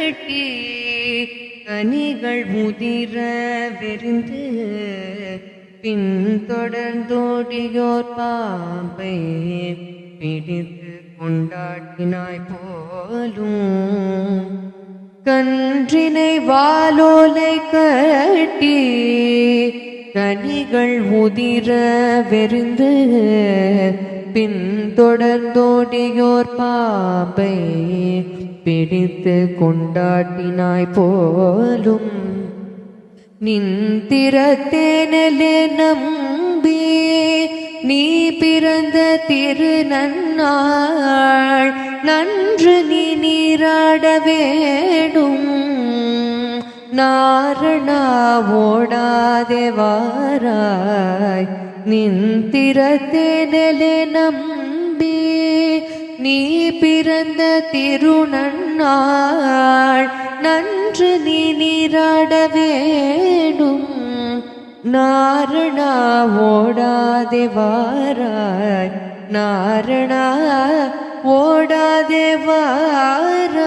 கட்டி கனிகள் முதிர விரிந்து பின்தொடர்ந்தோடியோர் பாம்பை பிடித்து கொண்டாடினாய் போலும் கன்றினை வாலோலை கட்டி கனிகள் முதிர வெறிந்து பின்தொடர்ந்தோடியோர் பாம்பை பிடித்து கொண்டாட்டினாய் போலும் நின்திறத்தேனலே நம்பி நீ பிறந்த திருநன்னாள் நன்று நீ நீராட வேடும் நாரணா ஓடாதே வாராய் நின்திறத்தேனலே நம்பி நீ பிறந்த திருநன்னாள் நன்று நீ நீராட வேடும் நாரணா ஓடாதே வாராய் நாரணா ஓடாதே வாராய்